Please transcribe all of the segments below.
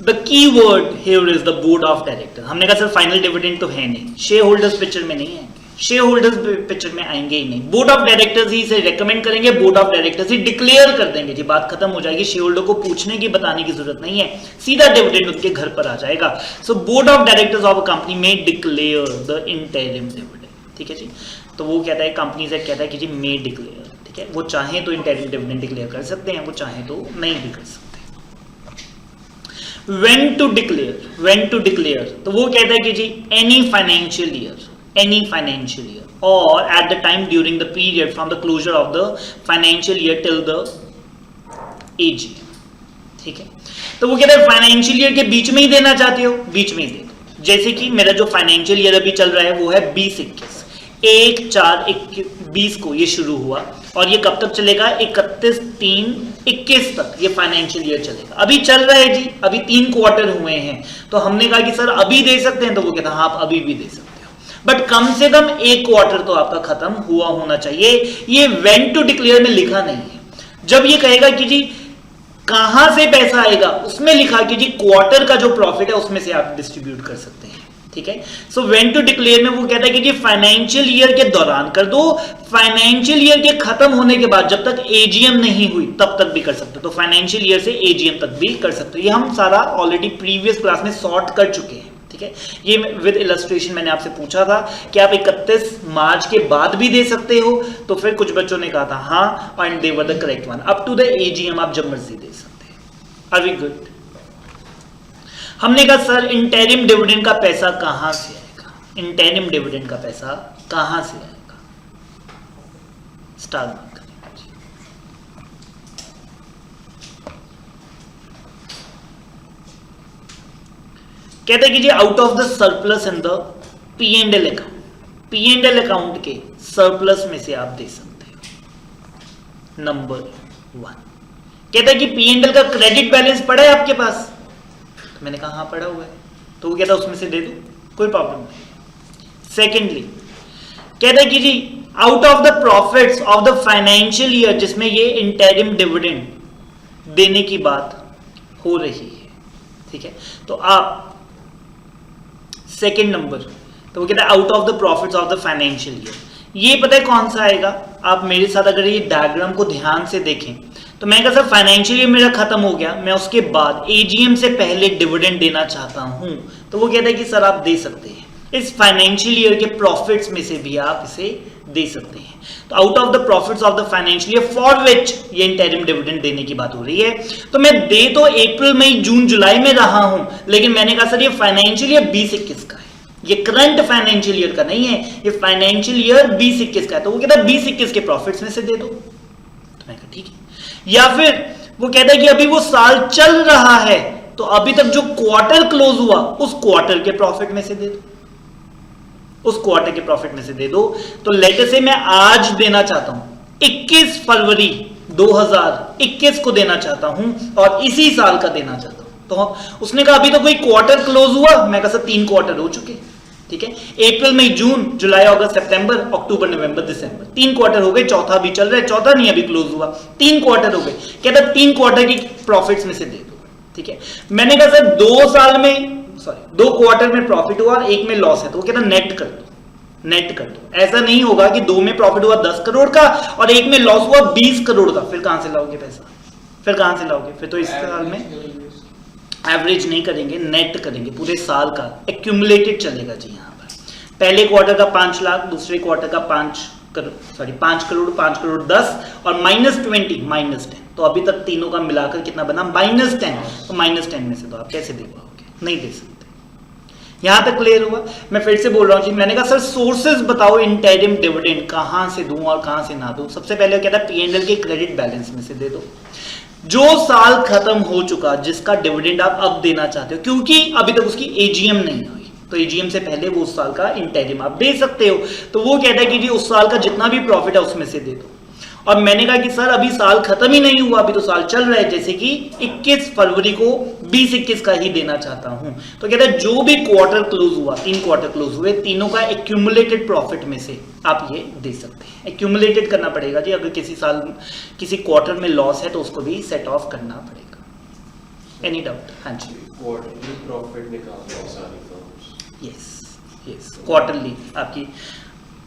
The key word here is the board of director. हमने कहा sir final dividend तो है नहीं, शेयर होल्डर्स पिक्चर में नहीं आएंगे, शेयर होल्डर्स पिक्चर में आएंगे ही नहीं, बोर्ड ऑफ डायरेक्टर्स ही इसे रेकमेंड करेंगे, board of directors he declare कर देंगे जी, बात खत्म हो जाएगी, शेयर होल्डर को पूछने की बताने की जरूरत नहीं है, सीधा डिविडेंड उनके घर पर आ जाएगा। So board of directors of a company में डिक्लेयर द इंटरिम डिविडेंड, ठीक है जी। तो वो कहता है, कंपनी से कहता है कि जी मे डिक्लेयर, ठीक है, वो चाहे तो इंटरिम डिविडेंड डिक्लेयर कर सकते हैं, वो चाहे तो नहीं भी कर सकते। When to declare, तो वो कहता है कि जी any financial year or at the time during the period from the closure of the financial year till the AGM, ठीक है। तो वो कहता है फाइनेंशियल ईयर के बीच में ही देना चाहते हो, बीच में ही दे दो। जैसे कि मेरा जो फाइनेंशियल ईयर अभी चल रहा है वो है 1/4/20 को ये शुरू हुआ और ये कब तक चलेगा, 31/3/21 तक ये फाइनेंशियल ईयर चलेगा। अभी चल रहा है जी, अभी 3 क्वार्टर हुए हैं, तो हमने कहा कि सर अभी दे सकते हैं, तो वो कहता है हाँ आप अभी भी दे सकते हो, बट कम से कम 1 क्वार्टर तो आपका खत्म हुआ होना चाहिए। ये व्हेन टू डिक्लेयर में लिखा नहीं है। जब ये कहेगा कि जी कहां से पैसा आएगा, उसमें लिखा कि जी क्वार्टर का जो प्रॉफिट है उसमें से आप डिस्ट्रीब्यूट कर सकते हैं, ठीक है। सो व्हेन टू डिक्लेयर में वो कहता है कि जी फाइनेंशियल ईयर के दौरान कर दो, फाइनेंशियल ईयर के खत्म होने के बाद जब तक एजीएम नहीं हुई तब तक भी कर सकते हो, तो फाइनेंशियल ईयर से एजीएम तक भी कर सकते हो। ये हम सारा ऑलरेडी प्रीवियस क्लास में सॉर्ट कर चुके हैं, ठीक है। ये विद इलस्ट्रेशन मैंने आपसे पूछा था कि आप 31 मार्च के बाद भी दे सकते हो, तो फिर कुछ बच्चों ने कहा था हाँ, and they were the correct one. Up to the AGM आप जब मर्जी दे सकते हैं। Are we good? हमने कहा सर इंटरिम डिविडेंड का पैसा कहां से आएगा, इंटरिम डिविडेंड का पैसा कहां से आएगा, स्टार मार्क करेंगे। कहते हैं कि जी out of the surplus in the P&L account, P&L account के सरप्लस में से आप दे सकते हो। नंबर 1 कहता है कि P&L का क्रेडिट बैलेंस पड़ा है आपके पास, मैंने कहा हाँ पड़ा हुआ है, तो वो कहता है उसमें से दे दो, कोई प्रॉब्लम नहीं। सेकेंडली कहता है कि जी out of the profits of the financial year, जिसमें ये इंटरिम डिविडेंड देने की बात हो रही है, ठीक है, तो आप सेकेंड नंबर, तो वो कहता है out of the profits of the financial year, ये पता है कौन सा आएगा। आप मेरे साथ अगर ये डायग्राम को ध्यान से देखें तो मैंने कहा सर फाइनेंशियल ईयर मेरा खत्म हो गया, मैं उसके बाद एजीएम से पहले डिविडेंड देना चाहता हूं, तो वो कहता है कि सर आप दे सकते हैं, इस फाइनेंशियल ईयर के प्रॉफिट्स में से भी आप इसे दे सकते हैं। तो out of the profits of the financial year for which ये इंटरिम डिविडेंड देने की बात हो रही है, तो मैं दे तो अप्रैल मई जून जुलाई में रहा हूं, लेकिन मैंने कहा सर ये फाइनेंशियल ईयर 2021 का है, ये करंट फाइनेंशियल ईयर का नहीं है, ये फाइनेंशियल ईयर 2021 का है, तो वो कहता है 2021 के प्रॉफिट्स में से दे दो, तो मैं कहा ठीक है। या फिर वो कहता है कि अभी वो साल चल रहा है, तो अभी तक जो क्वार्टर क्लोज हुआ उस क्वार्टर के प्रॉफिट में से दे दो, उस क्वार्टर के प्रॉफिट में से दे दो। तो लेटर से मैं आज देना चाहता हूं 21 फरवरी 2021 को देना चाहता हूं और इसी साल का देना चाहता हूं, तो उसने कहा अभी तो कोई क्वार्टर क्लोज हुआ, मैं कहा सर 3 क्वार्टर हो चुके, ठीक है, अप्रैल मई जून जुलाई अगस्त सितंबर अक्टूबर नवंबर दिसंबर, 3 क्वार्टर हो गए, चौथा भी चल रहा है, चौथा नहीं अभी क्लोज हुआ, 3 क्वार्टर हो गए। कहता 3 क्वार्टर की प्रॉफिट्स में से दे दो, ठीक है। मैंने कहा सर 2 क्वार्टर में प्रॉफिट हुआ और 1 में लॉस है, तो वो कहता नेट कर दो, नेट कर दो। ऐसा नहीं होगा कि 2 में प्रॉफिट हुआ 10 करोड़ का और 1 में लॉस हुआ 20 करोड़ का, फिर कहां से लाओगे पैसा, फिर कहां से लाओगे, फिर तो इस साल में एवरेज नहीं करेंगे, नेट करेंगे, पूरे साल का एक्यूमुलेटेड चलेगा जी। यहाँ पर पहले क्वार्टर का 5 लाख, दूसरे क्वार्टर का 5 करोड़ 5 करोड़ 10 और -20 -10, तो अभी तक तीनों का मिलाकर कितना बना -10, तो -10 में से तो आप कैसे दे पाओगे, नहीं दे सकते। यहां तक क्लियर हुआ? मैं फिर से बोल रहा हूं जी, मैंने कहा सर सोर्सेज बताओ इंटरिम डिविडेंड कहां से दूं और कहां से ना दूं। सबसे पहले कहता है P&L के क्रेडिट बैलेंस में से दे दो, जो साल खत्म हो चुका जिसका डिविडेंड आप अब देना चाहते हो, क्योंकि अभी तक उसकी एजीएम नहीं हुई, तो एजीएम से पहले वो उस साल का इंटरिम आप दे सकते हो। तो वो कहता है कि जी उस साल का जितना भी प्रॉफिट है उसमें से दे दो। और मैंने कहा कि सर अभी साल खत्म ही नहीं हुआ, अभी तो साल चल रहा है, जैसे कि 21 फरवरी को 2021 का ही देना चाहता हूं। तो कहता है जो भी क्वार्टर क्लोज हुआ, 3 क्वार्टर क्लोज हुए, तीनों का एक्यूमुलेटेड प्रॉफिट में से आप ये दे सकते हैं। एक्यूमुलेटेड करना पड़ेगा जी, अगर किसी साल किसी क्वार्टर में लॉस है तो उसको भी सेट ऑफ करना पड़ेगा। Any doubt? हाँ जी, क्वार्टरली प्रॉफिट निकालते हैं सारी फर्म्स। यस, क्वार्टरली आपकी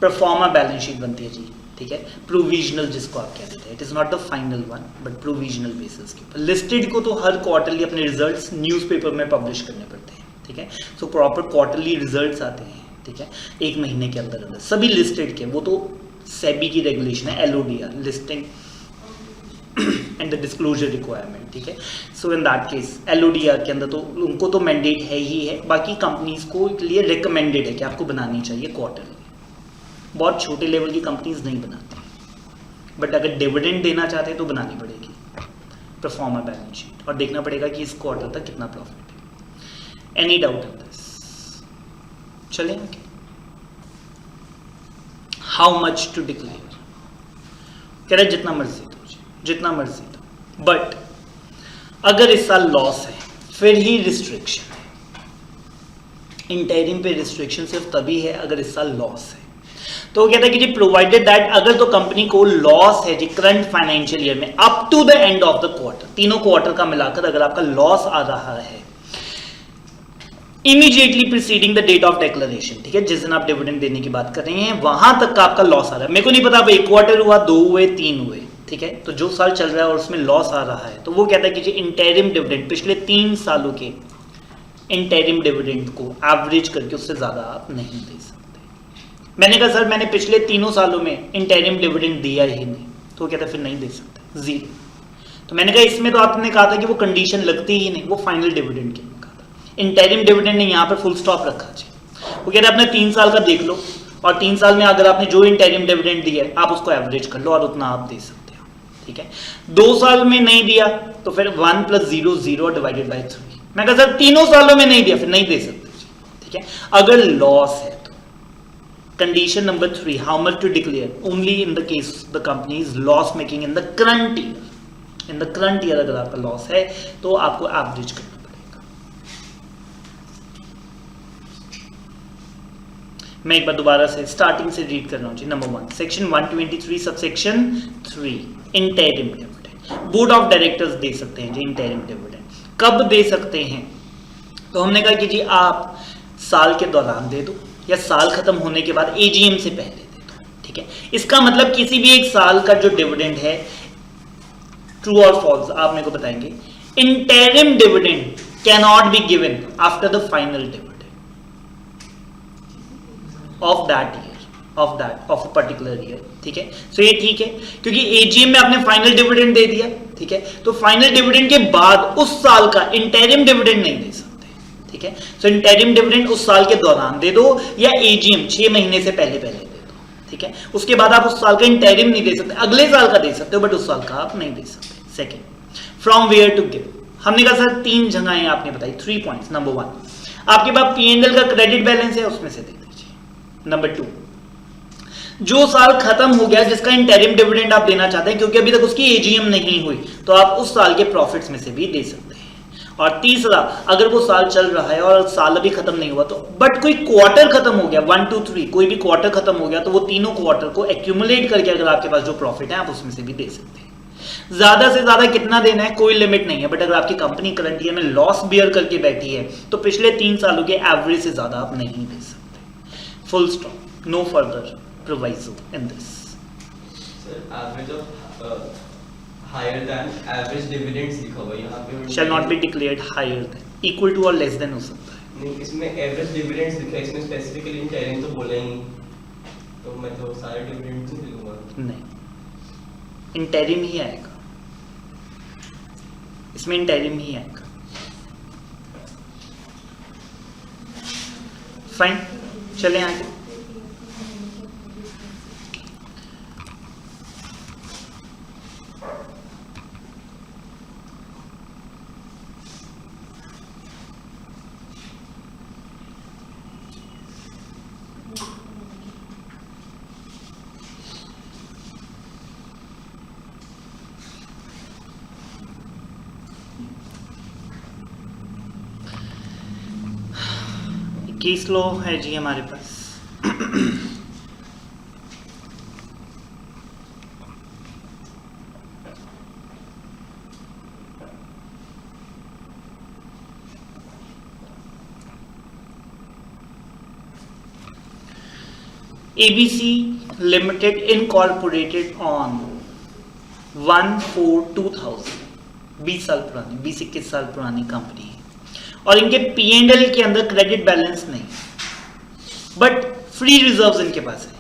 परफॉर्मा बैलेंस शीट बनती है जी, ठीक है, प्रोविजनल जिसको आप कहते हैं, it is not the final one but provisional basis के ऊपर। लिस्टेड को तो हर क्वार्टरली अपने रिजल्ट्स न्यूज़पेपर में पब्लिश करने पड़ते हैं, ठीक है, सो प्रॉपर क्वार्टरली रिजल्ट्स आते हैं, ठीक है, एक महीने के अंदर अंदर सभी लिस्टेड के, वो तो सेबी की रेगुलेशन है, LODR, listing and the disclosure requirement, ठीक है, सो इन दैट केस LODR के अंदर तो उनको तो मैंडेट है ही है, बाकी कंपनीज को के लिए रिकमेंडेड है कि आपको बनानी चाहिए क्वार्टरली। बहुत छोटे लेवल की कंपनीज नहीं बनाती, बट अगर डिविडेंड देना चाहते हैं तो बनानी पड़ेगी परफॉर्मा बैलेंस शीट और देखना पड़ेगा कि इस क्वार्टर तक कितना प्रॉफिट है। Any doubt in this? चलें आगे। हाउ मच टू डिक्लेयर, कह रहे जितना मर्जी दो, जितना मर्जी दो, बट अगर इस साल लॉस है फिर ही रिस्ट्रिक्शन है। इंटरिम पे रिस्ट्रिक्शन सिर्फ तभी है अगर इस साल लॉस है। तो वो कहता है कि जी प्रोवाइडेड दैट अगर तो कंपनी को लॉस है जी करंट फाइनेंशियल ईयर में up to the end of the quarter, तीनों क्वार्टर का मिलाकर अगर आपका लॉस आ रहा है immediately preceding the date of declaration, ठीक है, जिस दिन आप डिविडेंड देने की बात कर रहे हैं वहां तक का आपका लॉस आ रहा है। मेरे को नहीं पता अब एक क्वार्टर हुआ, 2 हुए, 3 हुए, ठीक है, तो जो साल चल रहा है और उसमें लॉस आ रहा है तो वो कहता है कि जी इंटरिम डिविडेंड पिछले 3 सालों के इंटरिम डिविडेंड को एवरेज करके उससे ज्यादा आप नहीं दे सकते। मैंने कहा सर मैंने पिछले 3 सालों में इंटरिम डिविडेंड दिया ही नहीं, तो वो कहता है फिर नहीं दे सकते, 0। तो मैंने कहा इसमें तो आपने कहा था कि वो कंडीशन लगती ही नहीं, वो फाइनल डिविडेंड के लिए कहा था, इंटरिम डिविडेंड ने यहाँ पर फुल स्टॉप रखा जी। वो कहते हैं अपने 3 साल का देख लो और 3 साल में अगर आपने जो इंटरिम डिविडेंड दिया है आप उसको एवरेज कर लो और उतना आप दे सकते हो, ठीक है। 2 साल में नहीं दिया तो फिर 1 + 0 0 डिवाइडेड बाई 3। मैं कहा सर 3 सालों में नहीं दिया फिर नहीं दे सकते, ठीक है। अगर लॉस है तो condition number 3, how much to declare, only in the case the company is loss making in the current year. In the current year अगर आपका लॉस है तो आपको एवरेज करना पड़ेगा। मैं एक बार दोबारा से स्टार्टिंग से रीड कर रहा हूं जी। Number 1, section 123 subsection 3, interim dividend. Board of directors दे सकते हैं जी इंटरिम डिविडेंड। कब दे सकते हैं? तो हमने कहा कि जी आप साल के दौरान दे दो या साल खत्म होने के बाद AGM से पहले दे दो, ठीक है। इसका मतलब किसी भी एक साल का जो डिविडेंड है, ट्रू और फॉल्स आप मेरे को बताएंगे। Interim dividend can not be given after the final dividend of that year, of a particular year, ठीक है। सो ये ठीक है क्योंकि AGM में आपने फाइनल डिविडेंड दे दिया, ठीक है, तो फाइनल डिविडेंड के बाद उस साल का इंटरिम डिविडेंड नहीं दे सकते, ठीक है। सो इंटरिम डिविडेंड उस साल के दौरान दे दो या AGM 6 महीने से पहले दे दो, ठीक है। उसके बाद आप उस साल का इंटरिम नहीं दे सकते, अगले साल का दे सकते हो बट उस साल का आप नहीं दे सकते। Second, from where to give. हमने कहा सर 3 जगहें आपने बताई, 3 पॉइंट्स। नंबर 1 आपके पास P&L का क्रेडिट बैलेंस है उसमें से दे दीजिए। नंबर 2 जो साल खत्म हो गया जिसका इंटरिम डिविडेंड आप देना चाहते हैं क्योंकि अभी तक उसकी AGM नहीं हुई तो आप उस साल के प्रॉफिट्स में से भी दे सकते हैं। और तीसरा, अगर वो साल चल रहा है और साल अभी खत्म नहीं हुआ तो बट कोई क्वार्टर खत्म हो गया, 1 2 3 कोई भी क्वार्टर खत्म हो गया तो वो तीनों क्वार्टर को एक्यूमुलेट करके अगर आपके पास जो प्रॉफिट है आप उसमें से भी दे सकते हैं। ज्यादा से ज्यादा कितना देना है कोई लिमिट नहीं है, बट अगर आपकी कंपनी करंट ईयर में लॉस बियर करके बैठी है तो पिछले 3 सालों के एवरेज से ज्यादा आप नहीं दे सकते। Full stop, no further proviso in this. Sir, average of higher than average dividends लिखा हुआ है यहाँ पे। Shall not be declared higher than, equal to or less than हो सकता है। नहीं, इसमें average dividends लिखा है, इसमें specifically इंटरिम तो बोला ही नहीं, तो मैं तो सारे dividends ही लूँगा। नहीं, इंटरिम ही आएगा, इसमें इंटरिम ही आएगा। फाइन, चलें आगे। केस लॉ है जी हमारे पास। ABC लिमिटेड इनकॉर्पोरेटेड ऑन 1/4/2000, 20 साल पुरानी, 20-21 साल पुरानी कंपनी है और इनके P&L के अंदर क्रेडिट बैलेंस नहीं, बट फ्री रिजर्व्स इनके पास है,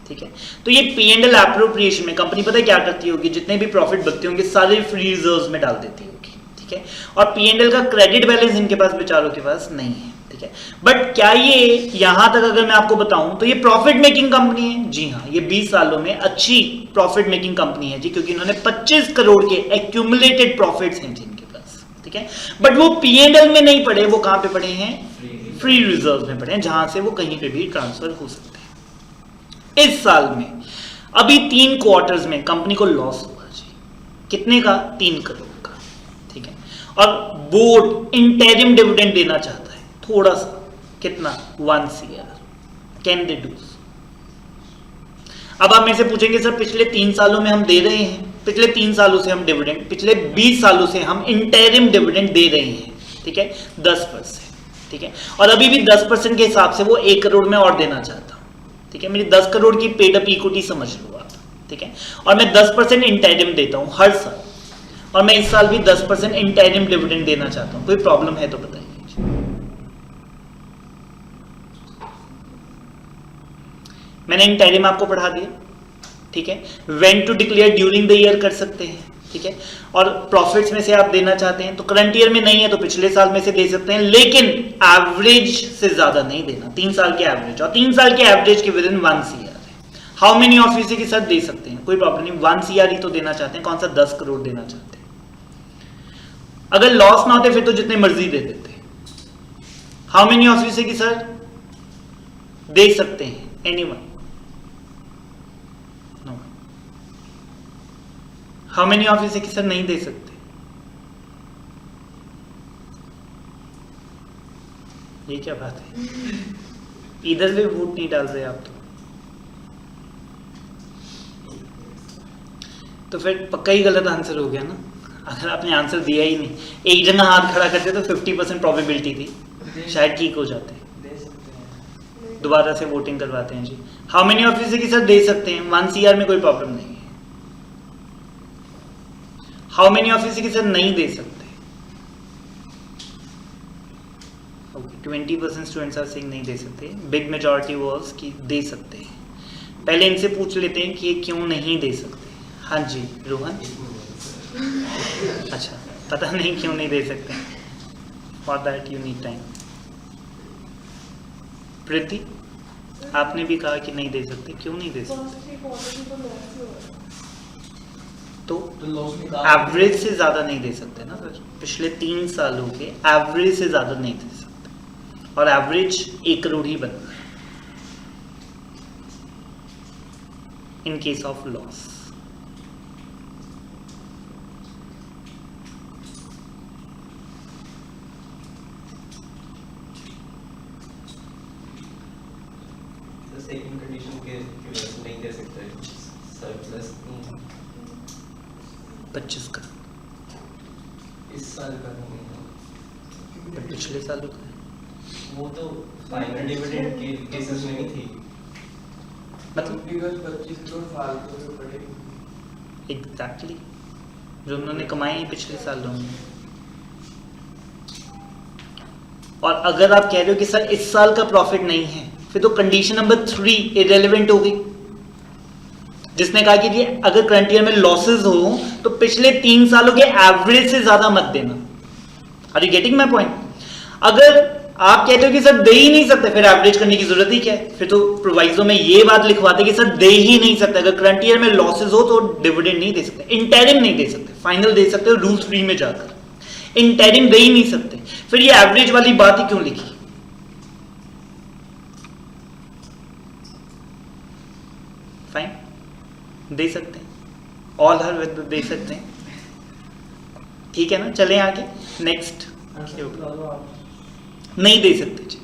ठीक है। तो ये P&L एप्रोप्रिएशन में कंपनी पता है क्या करती होगी, जितने भी प्रॉफिट बचते होंगे सारे फ्री रिजर्व्स में डाल देती होगी, ठीक है। और P&L का क्रेडिट बैलेंस इनके पास बेचारों के पास नहीं है, ठीक है। बट क्या ये यहां तक अगर मैं आपको बताऊं तो ये प्रॉफिट मेकिंग कंपनी है? जी हाँ, ये 20 सालों में अच्छी प्रॉफिट मेकिंग कंपनी है जी, क्योंकि इन्होंने 25 करोड़ के एक्यूमुलेटेड प्रॉफिट्स हैं जिनके पास, ठीक है। बट वो P&L में नहीं पड़े, वो कहां पे पड़े हैं? फ्री रिजर्व में पड़े हैं, जहां से वो कहीं पे भी ट्रांसफर हो सकते हैं। इस साल में अभी 3 क्वार्टर्स में कंपनी को लॉस हुआ जी, कितने का? 3 करोड़ का, ठीक है। और बोर्ड इंटरिम डिविडेंड देना चाहता है थोड़ा सा, कितना? 1 CR। Can they do? अब आप मेरे से पूछेंगे सर पिछले 3 सालों में हम दे रहे हैं, पिछले 3 सालों से हम डिविडेंड, पिछले 20 सालों से हम इंटरिम डिविडेंड दे रहे हैं, ठीक है, 10%, ठीक है। और अभी भी 10% के हिसाब से वो 1 करोड़ में और देना चाहता हूं, ठीक है। मेरी 10 करोड़ की पेड अप इक्विटी समझ लो आप, ठीक है। और मैं 10% इंटरिम देता हूं हर साल, और मैं इस साल भी 10% इंटरिम डिविडेंड देना चाहता हूं। कोई प्रॉब्लम है तो बताइए। मैंने इंटरिम आपको पढ़ा दिया, ठीक है। When to declare during the year कर सकते हैं, ठीक है। और प्रॉफिट्स में से आप देना चाहते हैं तो करंट ईयर में नहीं है तो पिछले साल में से दे सकते हैं, लेकिन एवरेज से ज्यादा नहीं देना, 3 साल के एवरेज, और 3 साल के एवरेज के विद इन 1 CR है। हाउ मेनी ऑफिस के साथ दे सकते हैं? कोई प्रॉब्लम नहीं, 1 CR ही तो देना चाहते हैं, कौन सा 10 करोड़ देना चाहते हैं? अगर लॉस ना होते फिर तो जितने मर्जी दे देते। हाउ मेनी ऑफिस के सर दे सकते हैं? Anyone? No. How many office के सर नहीं दे सकते? ये क्या बात है, इधर भी वोट नहीं डाल रहे आप तो फिर पक्का ही गलत आंसर हो गया ना, अगर आपने आंसर दिया ही नहीं। एक जगह हाथ खड़ा करते तो 50% प्रोबेबिलिटी थी, शायद ठीक हो जाते। दोबारा से वोटिंग करवाते हैं जी। हाउ मेनी ऑफिस के सर दे सकते हैं? 1 CR में कोई प्रॉब्लम नहीं है। हाउ मेनी ऑफिस के सर नहीं दे सकते? 20% स्टूडेंट्स आर सेइंग नहीं दे सकते, बिग मेजॉरिटी वाज कि दे सकते हैं। पहले इनसे पूछ लेते हैं कि ये क्यों नहीं दे सकते। हाँ जी रोहन, अच्छा पता नहीं क्यों नहीं दे सकते, for that you need time. Preeti, आपने भी कहा कि नहीं दे सकते, क्यों नहीं दे सकते? तो एवरेज से ज्यादा नहीं दे सकते ना सर, पिछले 3 सालों के एवरेज से ज्यादा नहीं दे सकते, और एवरेज 1 करोड़ ही बनता है in case of loss. Second condition के वजह से नहीं दे सकते, सरप्लस 25 का इस साल का नहीं है, पर पिछले सालों का वो तो फाइनल डिविडेंड के केसेस में नहीं थी। मतलब 25 करोड़ फालतू में पड़ेगी। एग्जैक्टली जो उन्होंने कमाई है पिछले सालों में। और अगर आप कह रहे हो कि सर इस साल का प्रॉफिट नहीं है, फिर तो कंडीशन नंबर 3 इरेलेवेंट हो गई, जिसने कहा कि जी अगर करंट ईयर में लॉसेस हो तो पिछले 3 सालों के एवरेज से ज्यादा मत देना। Are you getting my point? अगर आप कहते हो कि सर दे ही नहीं सकते, फिर एवरेज करने की जरूरत ही क्या है? फिर तो प्रोवाइजो में ये बात लिखवाते कि सर दे ही नहीं सकते, अगर करंट ईयर में लॉसेस हो तो डिविडेंड नहीं दे सकते, इंटरिम नहीं दे सकते, फाइनल दे सकते हो रूल्स फ्री में जाकर, इंटरिम दे ही नहीं सकते। फिर ये एवरेज वाली बात ही क्यों लिखी? फाइन, दे सकते हैं, ऑल हर विद दे सकते हैं, ठीक है ना। चलें आगे, नेक्स्ट। नहीं दे सकते जी,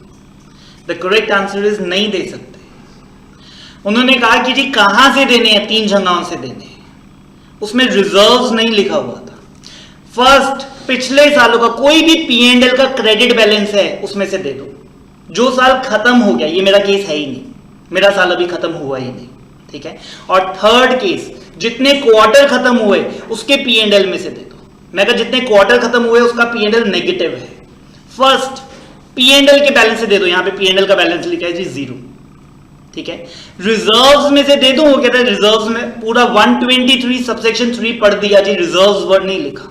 द करेक्ट आंसर इज नहीं दे सकते। उन्होंने कहा कि जी कहां से देने हैं, 3 जगहों से देने हैं, उसमें रिजर्व्स नहीं लिखा हुआ था। फर्स्ट, पिछले सालों का कोई भी P&L का क्रेडिट बैलेंस है उसमें से दे दो, जो साल खत्म हो गया, ये मेरा केस है ही नहीं, मेरा साल अभी खत्म हुआ ही नहीं, ठीक है। और थर्ड केस, जितने क्वार्टर खत्म हुए उसके P&L में से दे दो। मैं कहा जितने क्वार्टर खत्म हुए उसका P&L नेगेटिव है, फर्स्ट P&L के बैलेंस से दे दो। यहां पे P&L का बैलेंस लिखा है जी 0, ठीक है। रिजर्व्स में से दे दो, वो कहता है रिजर्व्स में पूरा 123 सबसेक्शन 3 पढ़ दिया जी, रिजर्व्स वर्ड नहीं लिखा।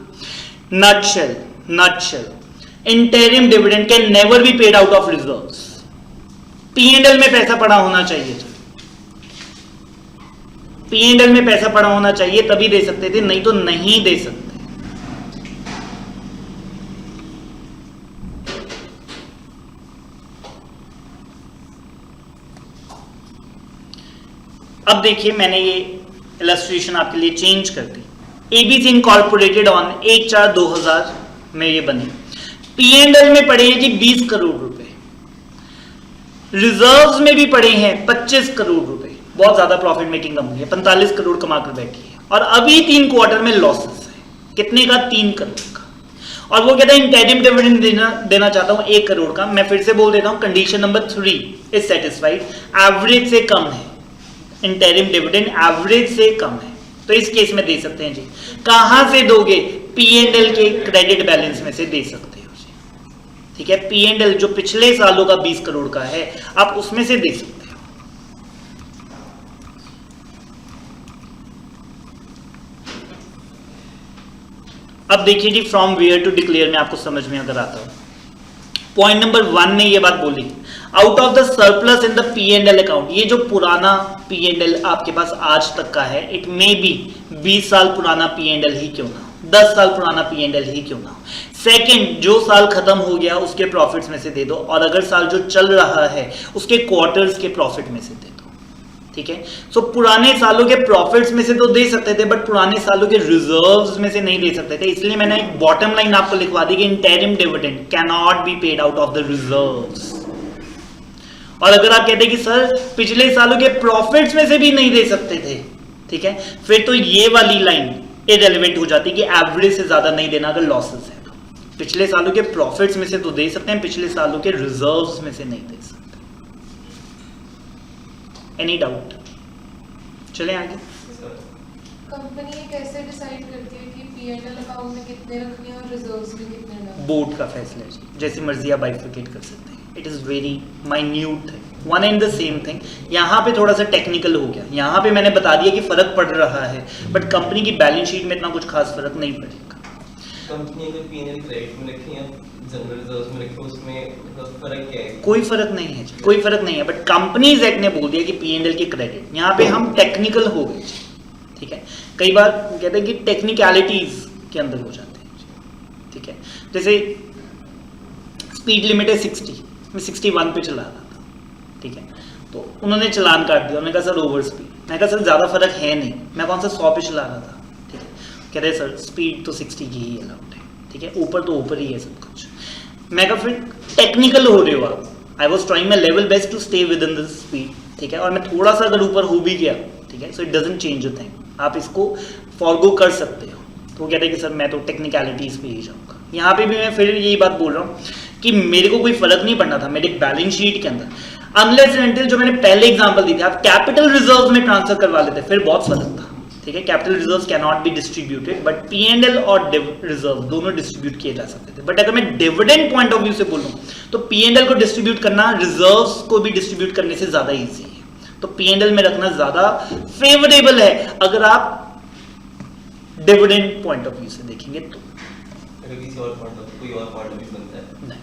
Nutshell interim dividend can never be paid out of reserves. P&L में पैसा पड़ा होना चाहिए, P&L में पैसा पड़ा होना चाहिए तभी दे सकते थे, नहीं तो नहीं दे सकते। अब देखिए मैंने ये इलस्ट्रेशन आपके लिए चेंज कर दी। एबीसी इनकॉर्पोरेटेड ऑन 1/4/2000 में ये बनी। P&L में पड़े हैं जी 20 करोड़ रुपए, रिजर्व्स में भी पड़े हैं 25 करोड़ रुपए। बहुत ज्यादा प्रॉफिट मेकिंग कंपनी है, 45 करोड़ कमा कर बैठी है, और अभी 3 क्वार्टर में लॉसेस है। कितने का? 3 करोड़ का। और वो कहता है इंटरिम डिविडेंड देना चाहता हूं 1 करोड़ का। मैं फिर से बोल देता हूं, condition number 3 is satisfied, average से कम है, इंटरिम डिविडेंड एवरेज से कम है, तो इस केस में दे सकते हैं जी। कहां से दोगे? P&L के क्रेडिट बैलेंस में से दे सकते हो जी, ठीक है। P&L जो पिछले सालों का 20 करोड़ का है, आप उसमें से दे सकते हो। अब देखिए जी, फ्रॉम वेयर टू डिक्लेयर में आपको समझ में अगर आता हो, पॉइंट नंबर 1 ने ये बात बोली, out of the surplus in the P&L account. ये जो पुराना P&L आपके पास आज तक का है, इट मे बी 20 साल पुराना P&L ही क्यों ना हो, 10 साल पुराना P&L ही क्यों ना हो। सेकंड, जो साल खत्म हो गया उसके प्रॉफिट्स में से दे दो, और अगर साल जो चल रहा है उसके क्वार्टर्स के प्रॉफिट में से दे दो, ठीक है। सो पुराने सालों के प्रॉफिट्स में से तो दे सकते थे, बट पुराने सालों के रिजर्व्स में से नहीं दे सकते थे। इसलिए मैंने एक बॉटम लाइन आपको लिखवा दी कि interim dividend can not be paid out of the reserves. और अगर आप कहते हैं कि सर पिछले सालों के प्रॉफिट्स में से भी नहीं दे सकते थे, ठीक है, फिर तो ये वाली लाइन इररिलेवेंट हो जाती कि एवरेज से ज्यादा नहीं देना अगर लॉसेस है तो। पिछले सालों के प्रॉफिट्स में से तो दे सकते हैं, पिछले सालों के रिजर्व्स में से नहीं दे सकते। Any doubt? चलें आगे। कंपनी कैसे डिसाइड करती है कि P&L अकाउंट में कितने रखने हैं और रिजर्व्स में कितने रखने हैं? बोर्ड का फैसला है जी, जैसे मर्जी आप बाइफरकेट कर सकते हैं। इट इज वेरी माइन्यूट है, one and the same thing. यहाँ पे थोड़ा सा टेक्निकल हो गया, यहाँ पे मैंने बता दिया कि फर्क पड़ रहा है, बट कंपनी की बैलेंस शीट में इतना कुछ खास फर्क नहीं पड़ेगा। कंपनी अगर P&L क्रेडिट में रखी है, जनरल रिजर्व्स में रखी, उसमें फर्क क्या है? कोई फर्क नहीं है जी, कोई फर्क नहीं है, बट कंपनीज एक्ट ने बोल दिया कि P&L के क्रेडिट। यहाँ पे हम टेक्निकल हो गए, ठीक है। कई बार कहते हैं कि टेक्निकलिटीज के अंदर हो जाते हैं, ठीक है। जैसे स्पीड लिमिट है 60, मैं 61 पे चला रहा था, ठीक है, तो उन्होंने चालान काट दिया। उन्होंने कहा सर ओवर स्पीड। मैं कहा सर ज़्यादा फर्क है नहीं, मैं कौन सा 100 पे चला रहा था, ठीक है। कह रहे सर स्पीड तो 60 की ही अलाउड है, ठीक है, ऊपर तो ऊपर ही है सब कुछ। मैं कहा फिर टेक्निकल हो रहे हो आप। I was trying my level best to stay within this speed, ठीक है, और मैं थोड़ा सा अगर ऊपर हो भी गया, ठीक है, so it doesn't change a thing, आप इसको फॉरगो कर सकते हो। तो वो कहते हैं कि सर मैं तो टेक्निकलिटीज पे ही जाऊँगा। यहाँ पे भी मैं फिर यही बात बोल रहा हूँ कि मेरे को कोई फर्क नहीं पड़ना था मेरे बैलेंस शीट के अंदर, अनलेस एंड अनटिल जो मैंने पहले एग्जांपल दी थी, आप कैपिटल रिजर्व में ट्रांसफर करवा लेते, फिर बहुत फर्क था, ठीक है। Capital reserve can not be distributed, but P&L और रिजर्व दोनों डिस्ट्रीब्यूट किए जा सकते थे। बट अगर मैं डिविडेंड पॉइंट ऑफ व्यू से बोलूं तो P&L को डिस्ट्रीब्यूट करना रिजर्व्स को भी डिस्ट्रीब्यूट करने से ज्यादा ईजी है, तो P&L में रखना ज्यादा फेवरेबल है अगर आप डिविडेंड पॉइंट ऑफ व्यू से देखेंगे तो। अगर किसी और कोई और पॉइंट ऑफ व्यू बनता है, नहीं,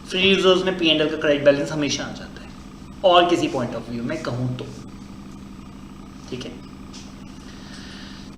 फ्री रिजर्व्स में P&L का क्रेडिट बैलेंस हमेशा आ जाता है, और किसी पॉइंट ऑफ व्यू में कहूं तो, ठीक है।